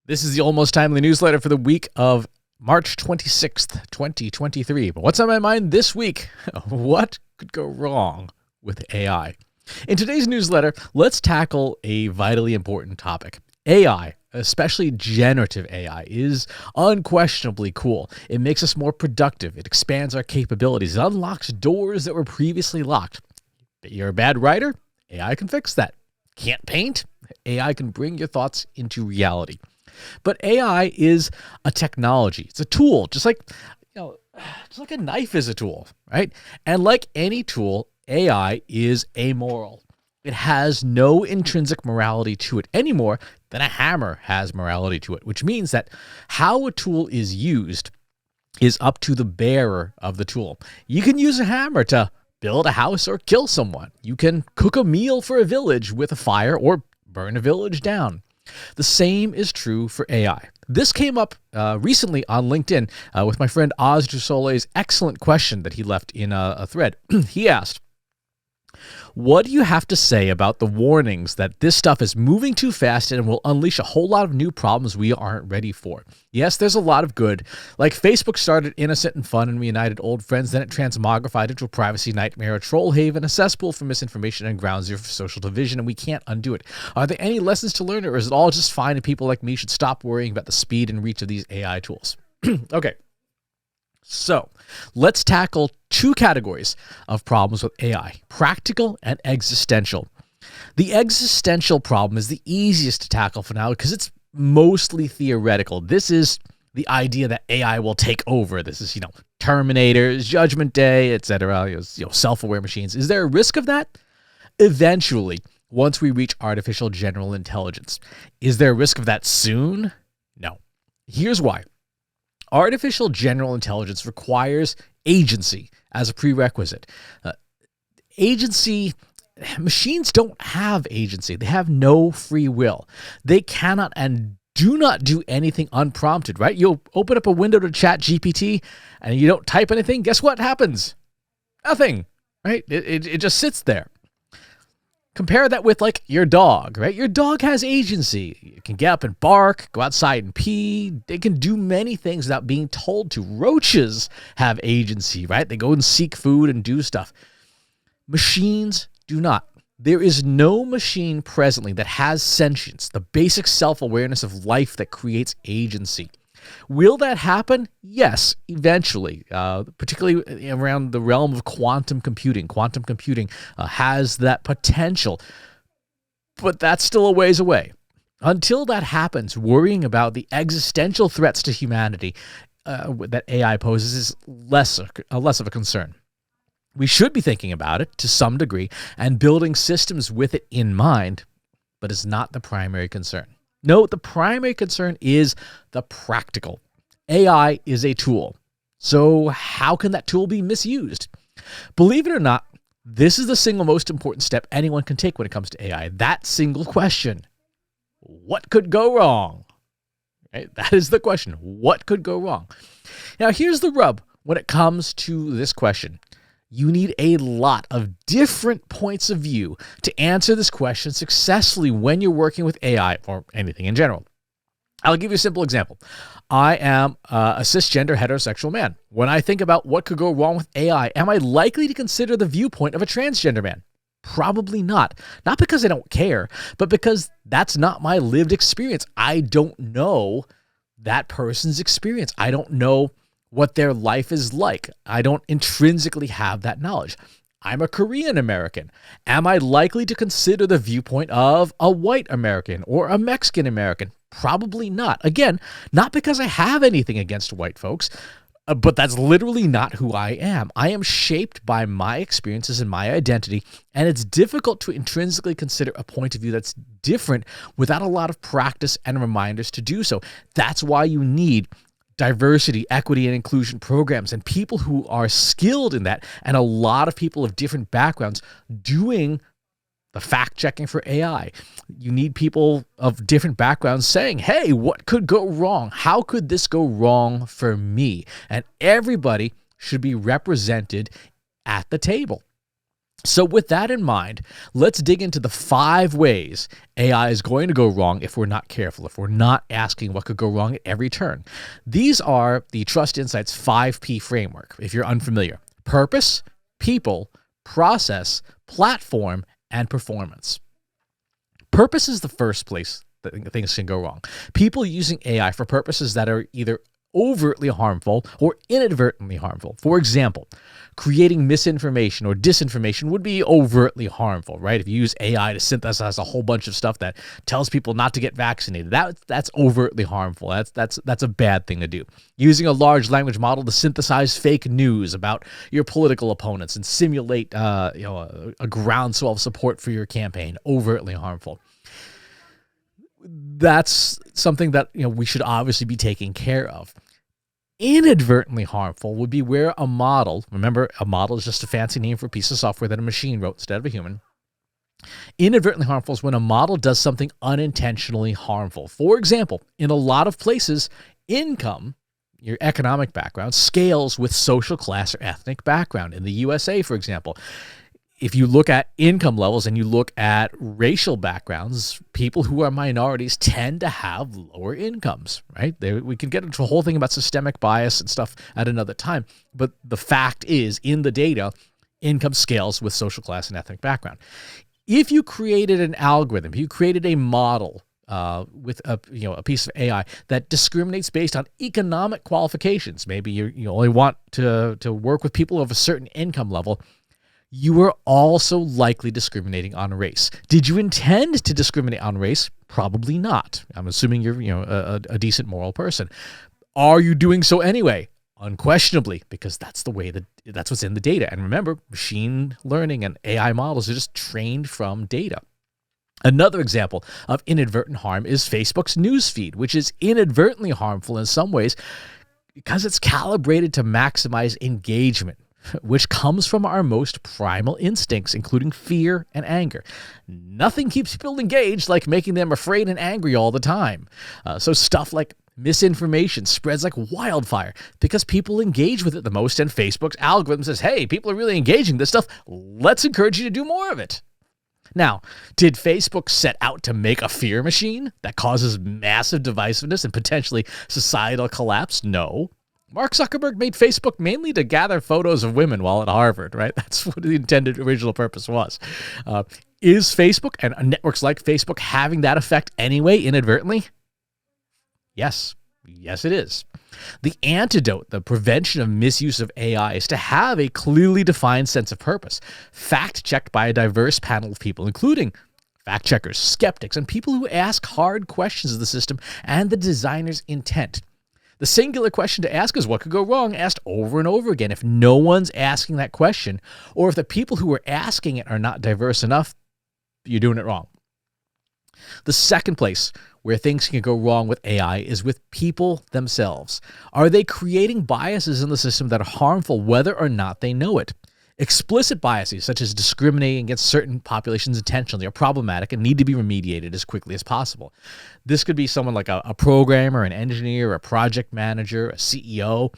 This is the Almost Timely newsletter for the week of March 26th, 2023. But what's on my mind this week? What could go wrong with AI? In today's newsletter, let's tackle a vitally important topic. AI, especially generative AI, is unquestionably cool. It makes us more productive. It expands our capabilities. It unlocks doors that were previously locked. You're a bad writer? AI can fix that. Can't paint? AI can bring your thoughts into reality. But AI is a technology. It's a tool, just like a knife is a tool, right? And like any tool, AI is amoral. It has no intrinsic morality to it any more than a hammer has morality to it, which means that how a tool is used is up to the bearer of the tool. You can use a hammer to build a house or kill someone. You can cook a meal for a village with a fire or burn a village down. The same is true for AI. This came up recently on LinkedIn with my friend Oz Dusole's excellent question that he left in a thread. He asked, what do you have to say about the warnings that this stuff is moving too fast and will unleash a whole lot of new problems we aren't ready for? Yes, there's a lot of good. Like Facebook started innocent and fun and reunited old friends, then it transmogrified into a privacy nightmare, a troll haven, a cesspool for misinformation, and ground zero for social division, and we can't undo it. Are there any lessons to learn, or is it all just fine and people like me should stop worrying about the speed and reach of these AI tools? Okay. So let's tackle two categories of problems with AI, practical and existential. The existential problem is the easiest to tackle for now because it's mostly theoretical. This is the idea that AI will take over. This is, Terminators, Judgment Day, etc., self-aware machines. Is there a risk of that? Eventually, once we reach artificial general intelligence. Is there a risk of that soon? No. Here's why. Artificial general intelligence requires agency as a prerequisite. Machines don't have agency. They have no free will. They cannot and do not do anything unprompted, right? You'll open up a window to Chat GPT and you don't type anything. Guess what happens? Nothing, right? It just sits there. Compare that with your dog, right? Your dog has agency. It can get up and bark, go outside and pee. They can do many things without being told to. Roaches have agency, right? They go and seek food and do stuff. Machines do not. There is no machine presently that has sentience, the basic self-awareness of life that creates agency. Will that happen? Yes, eventually, particularly around the realm of quantum computing. Quantum computing has that potential, but that's still a ways away. Until that happens, worrying about the existential threats to humanity that AI poses is less of a concern. We should be thinking about it to some degree and building systems with it in mind, but it's not the primary concern. No, the primary concern is the practical. AI is a tool. So how can that tool be misused? Believe it or not, this is the single most important step anyone can take when it comes to AI. That single question. What could go wrong? Right? That is the question. What could go wrong? Now, here's the rub when it comes to this question. You need a lot of different points of view to answer this question successfully when you're working with AI or anything in general. I'll give you a simple example. I am a cisgender heterosexual man. When I think about what could go wrong with AI, am I likely to consider the viewpoint of a transgender man? Probably not. Not because I don't care, but because that's not my lived experience. I don't know that person's experience. I don't know what their life is like. I don't intrinsically have that knowledge. I'm a Korean American. Am I likely to consider the viewpoint of a white American or a Mexican American? Probably not. Again, not because I have anything against white folks, but that's literally not who I am. I am shaped by my experiences and my identity, and it's difficult to intrinsically consider a point of view that's different without a lot of practice and reminders to do so. That's why you need diversity, equity, and inclusion programs and people who are skilled in that, and a lot of people of different backgrounds doing the fact-checking for AI. You need people of different backgrounds saying, hey, what could go wrong? How could this go wrong for me? And everybody should be represented at the table. So with that in mind, let's dig into the 5 ways AI is going to go wrong if we're not careful, if we're not asking what could go wrong at every turn. These are the Trust Insights 5P framework, if you're unfamiliar: purpose, people, process, platform, and performance. Purpose is the first place that things can go wrong. People using AI for purposes that are either overtly harmful or inadvertently harmful. For example, creating misinformation or disinformation would be overtly harmful, right? If you use AI to synthesize a whole bunch of stuff that tells people not to get vaccinated, that's overtly harmful. That's a bad thing to do. Using a large language model to synthesize fake news about your political opponents and simulate a groundswell of support for your campaign, overtly harmful. That's something that we should obviously be taking care of. Inadvertently harmful would be where a model, remember, a model is just a fancy name for a piece of software that a machine wrote instead of a human. Inadvertently harmful is when a model does something unintentionally harmful. For example, in a lot of places, income, your economic background, scales with social class or ethnic background. In the USA, for example, if you look at income levels and you look at racial backgrounds, people who are minorities tend to have lower incomes, right? We can get into a whole thing about systemic bias and stuff at another time. But the fact is, in the data, income scales with social class and ethnic background. If you created an algorithm, if you created a model with a piece of AI that discriminates based on economic qualifications, maybe you only want to work with people of a certain income level, you are also likely discriminating on race. Did you intend to discriminate on race? Probably not. I'm assuming you're a decent moral person. Are you doing so anyway? Unquestionably, because that's what's in the data. And remember, machine learning and AI models are just trained from data. Another example of inadvertent harm is Facebook's newsfeed, which is inadvertently harmful in some ways because it's calibrated to maximize engagement, which comes from our most primal instincts, including fear and anger. Nothing keeps people engaged like making them afraid and angry all the time. So stuff like misinformation spreads like wildfire because people engage with it the most, and Facebook's algorithm says, hey, people are really engaging this stuff. Let's encourage you to do more of it. Now, did Facebook set out to make a fear machine that causes massive divisiveness and potentially societal collapse? No. Mark Zuckerberg made Facebook mainly to gather photos of women while at Harvard, right? That's what the intended original purpose was. Is Facebook and networks like Facebook having that effect anyway, inadvertently? Yes. Yes, it is. The antidote, the prevention of misuse of AI, is to have a clearly defined sense of purpose, fact-checked by a diverse panel of people, including fact-checkers, skeptics, and people who ask hard questions of the system and the designer's intent. The singular question to ask is what could go wrong, asked over and over again. If no one's asking that question, or if the people who are asking it are not diverse enough, you're doing it wrong. The second place where things can go wrong with AI is with people themselves. Are they creating biases in the system that are harmful whether or not they know it? Explicit biases, such as discriminating against certain populations intentionally, are problematic and need to be remediated as quickly as possible. This could be someone like a programmer, an engineer, a project manager, a CEO,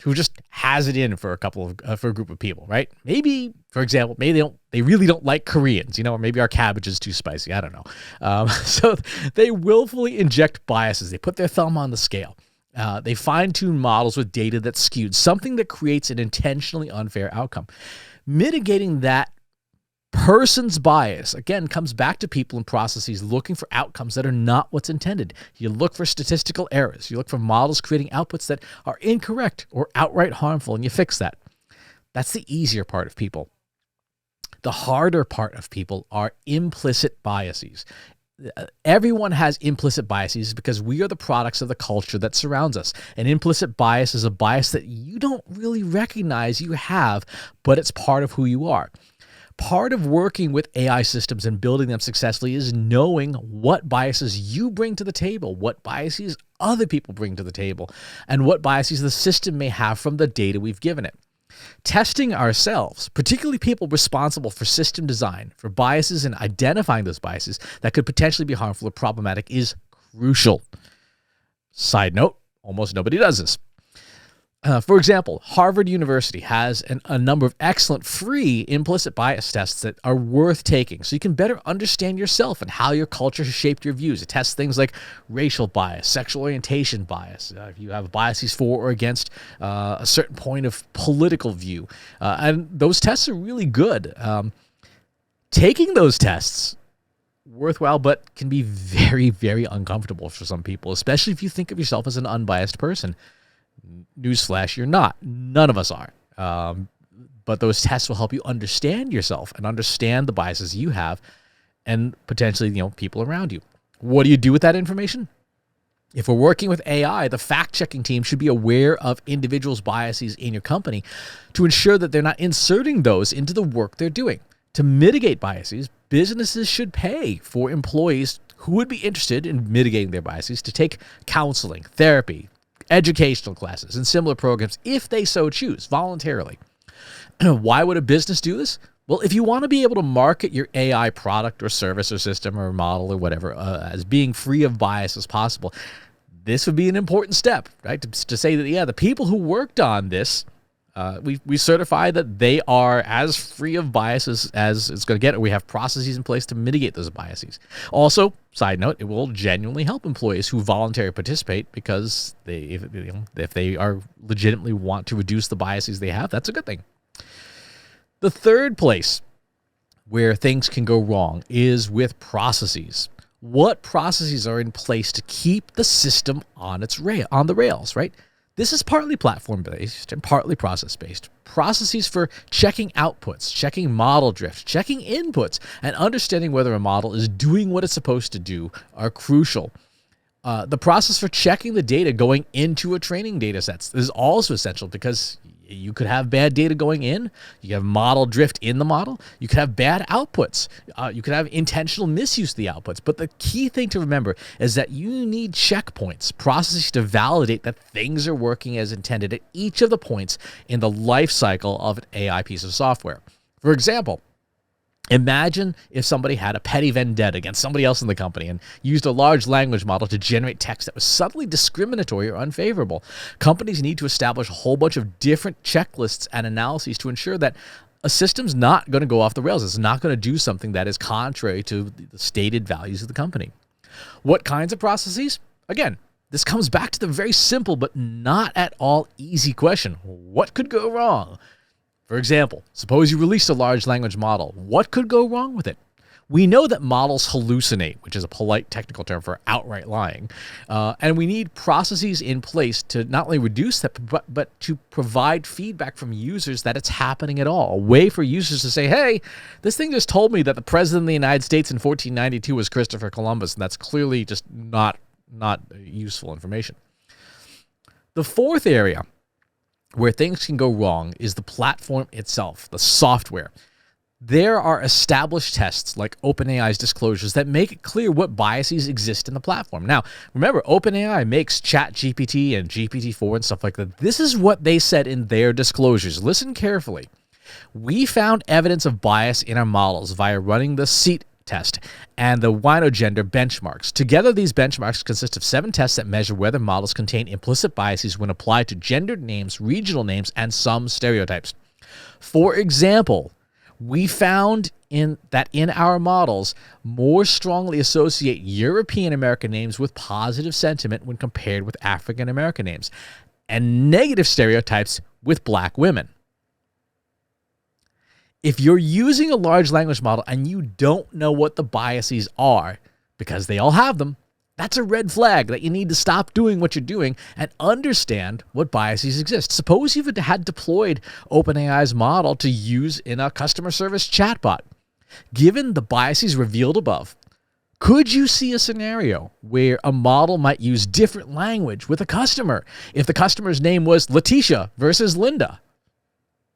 who just has it in for a group of people, right? Maybe, for example, they really don't like Koreans, or maybe our cabbage is too spicy. I don't know. So they willfully inject biases. They put their thumb on the scale. They fine-tune models with data that's skewed, something that creates an intentionally unfair outcome. Mitigating that person's bias, again, comes back to people and processes looking for outcomes that are not what's intended. You look for statistical errors. You look for models creating outputs that are incorrect or outright harmful, and you fix that. That's the easier part of people. The harder part of people are implicit biases. Everyone has implicit biases because we are the products of the culture that surrounds us. An implicit bias is a bias that you don't really recognize you have, but it's part of who you are. Part of working with AI systems and building them successfully is knowing what biases you bring to the table, what biases other people bring to the table, and what biases the system may have from the data we've given it. Testing ourselves, particularly people responsible for system design, for biases and identifying those biases that could potentially be harmful or problematic, is crucial. Side note, almost nobody does this. For example, Harvard University has a number of excellent free implicit bias tests that are worth taking so you can better understand yourself and how your culture has shaped your views. It tests things like racial bias, sexual orientation bias, if you have biases for or against a certain point of political view. And those tests are really good. Taking those tests, worthwhile, but can be very, very uncomfortable for some people, especially if you think of yourself as an unbiased person. Newsflash, you're not. None of us are. But those tests will help you understand yourself and understand the biases you have and potentially, people around you. What do you do with that information? If we're working with AI, the fact-checking team should be aware of individuals' biases in your company to ensure that they're not inserting those into the work they're doing. To mitigate biases, businesses should pay for employees who would be interested in mitigating their biases to take counseling, therapy, educational classes, and similar programs if they so choose, voluntarily. Why would a business do this? Well, if you want to be able to market your AI product or service or system or model or whatever as being free of bias as possible, this would be an important step, right? To say that, the people who worked on this, we certify that they are as free of biases as it's going to get, or we have processes in place to mitigate those biases. Also, side note, it will genuinely help employees who voluntarily participate because if they are legitimately want to reduce the biases they have, that's a good thing. The third place where things can go wrong is with processes. What processes are in place to keep the system on the rails, right? This is partly platform-based and partly process-based. Processes for checking outputs, checking model drift, checking inputs, and understanding whether a model is doing what it's supposed to do are crucial. The process for checking the data going into a training data sets is also essential because you could have bad data going in. You have model drift in the model. You could have bad outputs. You could have intentional misuse of the outputs. But the key thing to remember is that you need checkpoints, processes to validate that things are working as intended at each of the points in the life cycle of an AI piece of software. For example, imagine if somebody had a petty vendetta against somebody else in the company and used a large language model to generate text that was subtly discriminatory or unfavorable. Companies need to establish a whole bunch of different checklists and analyses to ensure that a system's not going to go off the rails. It's not going to do something that is contrary to the stated values of the company. What kinds of processes? Again, this comes back to the very simple but not at all easy question. What could go wrong? For example, suppose you released a large language model. What could go wrong with it? We know that models hallucinate, which is a polite technical term for outright lying. And we need processes in place to not only reduce that, but to provide feedback from users that it's happening at all. A way for users to say, hey, this thing just told me that the president of the United States in 1492 was Christopher Columbus, and that's clearly just not useful information. The fourth area where things can go wrong is the platform itself, the software. There are established tests like OpenAI's disclosures that make it clear what biases exist in the platform. Now, remember, OpenAI makes ChatGPT and GPT-4 and stuff like that. This is what they said in their disclosures. Listen carefully. We found evidence of bias in our models via running the SEAT test and the Wino-Gender benchmarks. Together, these benchmarks consist of 7 tests that measure whether models contain implicit biases when applied to gendered names, regional names, and some stereotypes. For example, we found that in our models more strongly associate European American names with positive sentiment when compared with African American names, and negative stereotypes with Black women. If you're using a large language model and you don't know what the biases are, because they all have them, that's a red flag that you need to stop doing what you're doing and understand what biases exist. Suppose you've had deployed OpenAI's model to use in a customer service chatbot. Given the biases revealed above, could you see a scenario where a model might use different language with a customer if the customer's name was Letitia versus Linda?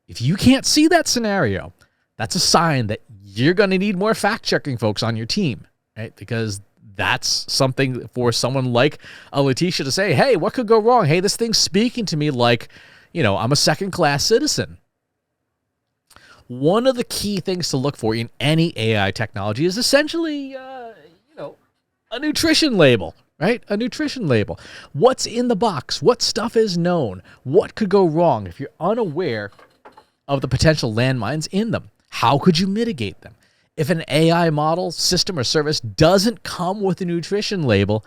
If you can't see that scenario, that's a sign that you're going to need more fact-checking folks on your team, right? Because that's something for someone like a Letitia to say, hey, what could go wrong? Hey, this thing's speaking to me like, I'm a second-class citizen. One of the key things to look for in any AI technology is essentially, a nutrition label, right? A nutrition label. What's in the box? What stuff is known? What could go wrong if you're unaware of the potential landmines in them? How could you mitigate them? If an AI model, system, or service doesn't come with a nutrition label,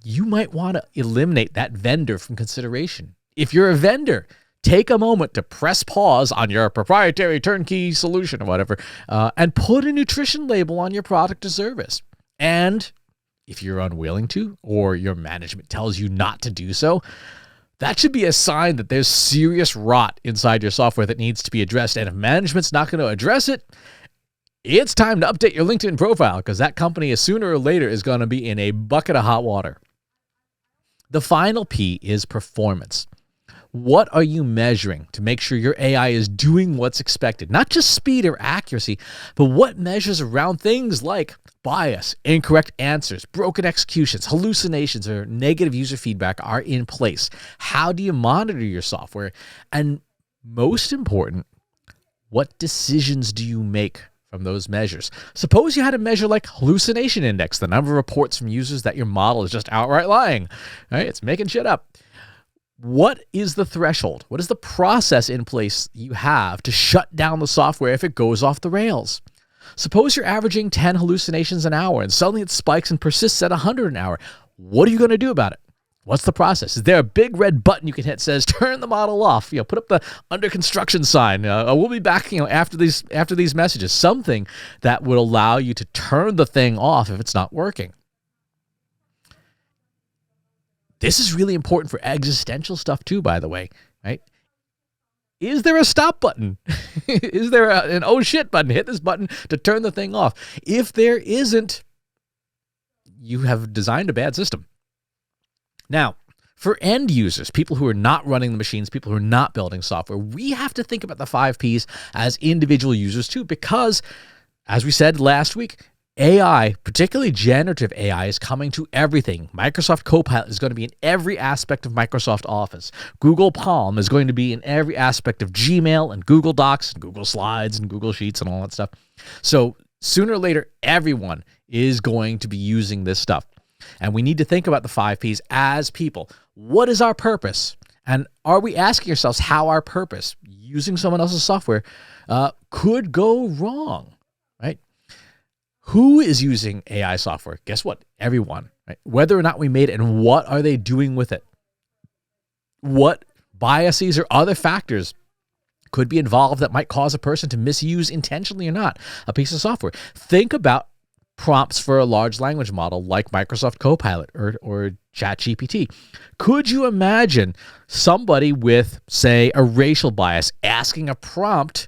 you might want to eliminate that vendor from consideration. If you're a vendor, take a moment to press pause on your proprietary turnkey solution or whatever, and put a nutrition label on your product or service. And if you're unwilling to, or your management tells you not to do so, that should be a sign that there's serious rot inside your software that needs to be addressed. And if management's not going to address it, it's time to update your LinkedIn profile, because that company, sooner or later, is going to be in a bucket of hot water. The final P is performance. What are you measuring to make sure your AI is doing what's expected? Not just speed or accuracy, but what measures around things like bias, incorrect answers, broken executions, hallucinations, or negative user feedback are in place? How do you monitor your software? And most important, what decisions do you make from those measures? Suppose you had a measure like hallucination index, the number of reports from users that your model is just outright lying, right? It's making shit up. What is the threshold? What is the process in place you have to shut down the software if it goes off the rails? Suppose you're averaging 10 hallucinations an hour and suddenly it spikes and persists at 100 an hour. What are you going to do about it? What's the process? Is there a big red button you can hit that says turn the model off? Put up the under construction sign. We'll be back, after these messages. Something that would allow you to turn the thing off if it's not working. This is really important for existential stuff too, by the way, right? Is there a stop button? Is there an oh shit button? Hit this button to turn the thing off. If there isn't, you have designed a bad system. Now, for end users, people who are not running the machines, people who are not building software, we have to think about the 5 Ps as individual users too, because as we said last week, AI, particularly generative AI, is coming to everything. Microsoft Copilot is going to be in every aspect of Microsoft Office. Google Palm is going to be in every aspect of Gmail and Google Docs and Google Slides and Google Sheets and all that stuff. So sooner or later, everyone is going to be using this stuff. And we need to think about the 5 Ps as people. What is our purpose? And are we asking ourselves how our purpose, using someone else's software, could go wrong, right? Who is using AI software? Guess what? Everyone, right? Whether or not we made it, and what are they doing with it? What biases or other factors could be involved that might cause a person to misuse intentionally or not a piece of software? Think about prompts for a large language model like Microsoft Copilot or ChatGPT. Could you imagine somebody with, say, a racial bias asking a prompt,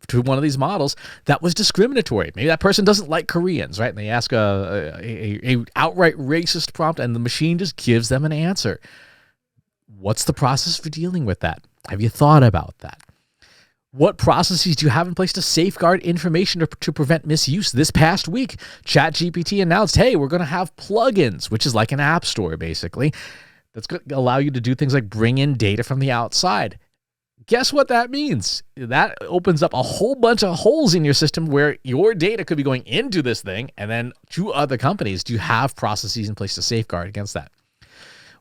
to one of these models that was discriminatory? Maybe that person doesn't like Koreans, right? And they ask a outright racist prompt, and the machine just gives them an answer. What's the process for dealing with that? Have you thought about that? What processes do you have in place to safeguard information to prevent misuse? This past week, ChatGPT announced, hey, we're going to have plugins, which is like an app store, basically, that's going to allow you to do things like bring in data from the outside. Guess what that means? That opens up a whole bunch of holes in your system where your data could be going into this thing and then to other companies. Do you have processes in place to safeguard against that?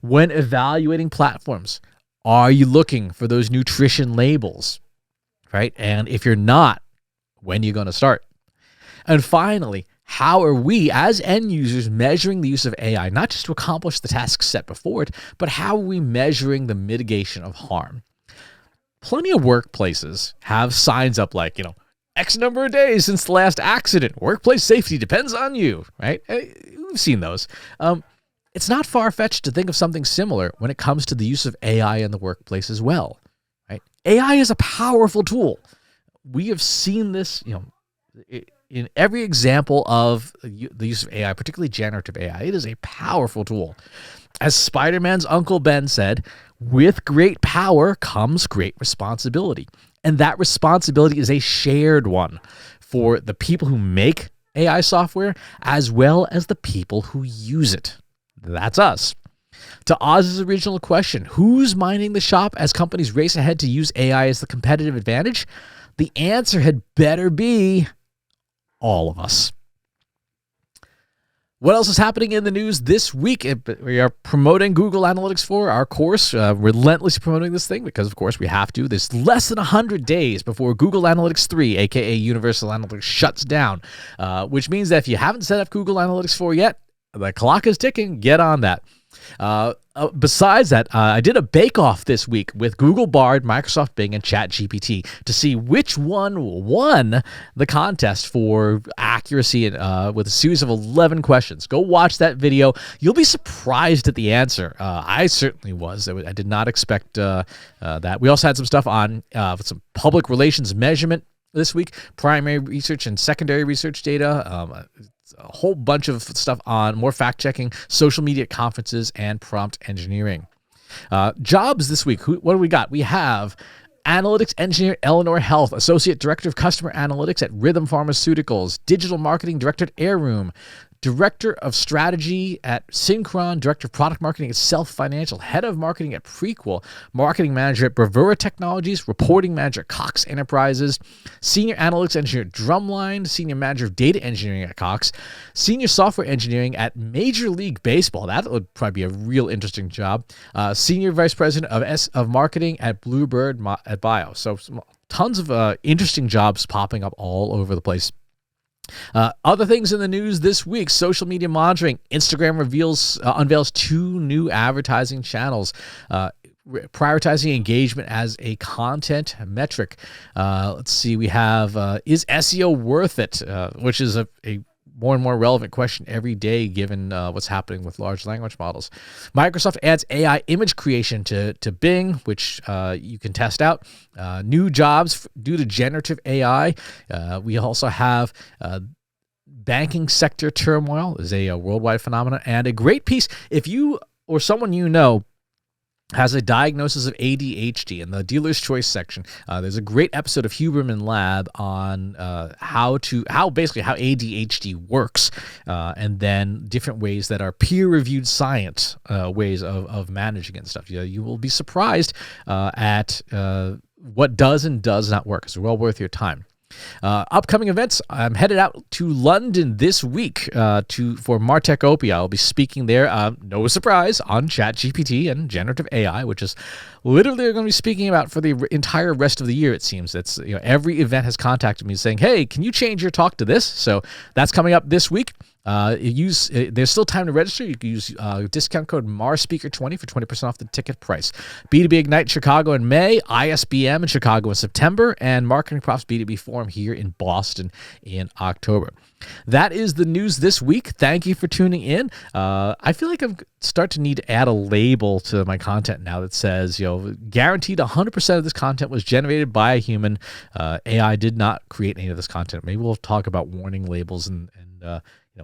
When evaluating platforms, are you looking for those nutrition labels, right? And if you're not, when are you going to start? And finally, how are we as end users measuring the use of AI, not just to accomplish the tasks set before it, but how are we measuring the mitigation of harm? Plenty of workplaces have signs up like, X number of days since the last accident. Workplace safety depends on you, right? We've seen those. It's not far-fetched to think of something similar when it comes to the use of AI in the workplace as well, right? AI is a powerful tool. We have seen this, in every example of the use of AI, particularly generative AI. It is a powerful tool. As Spider-Man's Uncle Ben said, with great power comes great responsibility. And that responsibility is a shared one for the people who make AI software as well as the people who use it. That's us. To Oz's original question, who's minding the shop as companies race ahead to use AI as the competitive advantage? The answer had better be all of us. What else is happening in the news this week? We are promoting Google Analytics 4, our course, relentlessly promoting this thing because, of course, we have to. There's less than 100 days before Google Analytics 3, aka Universal Analytics, shuts down, which means that if you haven't set up Google Analytics 4 yet, the clock is ticking. Get on that. Besides that, I did a bake-off this week with Google Bard, Microsoft Bing, and ChatGPT to see which one won the contest for accuracy with a series of 11 questions. Go watch that video. You'll be surprised at the answer. I certainly was. I did not expect that. We also had some stuff on some public relations measurement this week, primary research and secondary research data, a whole bunch of stuff on more fact-checking, social media conferences, and prompt engineering. Jobs this week. What do we got? We have Analytics Engineer Eleanor Health, Associate Director of Customer Analytics at Rhythm Pharmaceuticals, Digital Marketing Director at Airroom, Director of Strategy at Synchron, Director of Product Marketing at Self Financial, Head of Marketing at Prequel, Marketing Manager at Bravura Technologies, Reporting Manager at Cox Enterprises, Senior Analytics Engineer at Drumline, Senior Manager of Data Engineering at Cox, Senior Software Engineering at Major League Baseball. That would probably be a real interesting job. Senior Vice President of Marketing at Bluebird at Bio. So tons of interesting jobs popping up all over the place. Other things in the news this week: social media monitoring. Instagram unveils 2 new advertising channels, prioritizing engagement as a content metric. Let's see, we have is SEO worth it, which is a more and more relevant question every day given what's happening with large language models. Microsoft adds AI image creation to Bing, which you can test out. New jobs due to generative AI. We also have banking sector turmoil is a worldwide phenomenon, and a great piece. If you or someone you know has a diagnosis of ADHD in the dealer's choice section, there's a great episode of Huberman Lab on how ADHD works, and then different ways that are peer-reviewed science ways of managing it and stuff. You will be surprised at what does and does not work. It's well worth your time. Upcoming events. I'm headed out to London this week for Martechopia. I'll be speaking there, no surprise, on ChatGPT and generative AI, which is literally going to be speaking about for the entire rest of the year, it seems. That's every event has contacted me saying, hey, can you change your talk to this? So that's coming up this week. There's still time to register. You can use discount code MARSpeaker20 for 20% off the ticket price. B2B Ignite Chicago in May, ISBM in Chicago in September, and Marketing Profs B2B Forum here in Boston in October. That is the news this week. Thank you for tuning in. I feel like I'm start to need to add a label to my content now that says, guaranteed 100% of this content was generated by a human. AI did not create any of this content. Maybe we'll talk about warning labels and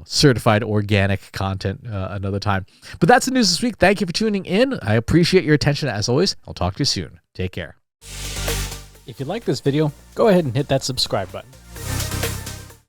certified organic content another time. But that's the news this week. Thank you for tuning in. I appreciate your attention as always. I'll talk to you soon. Take care. If you like this video, go ahead and hit that subscribe button.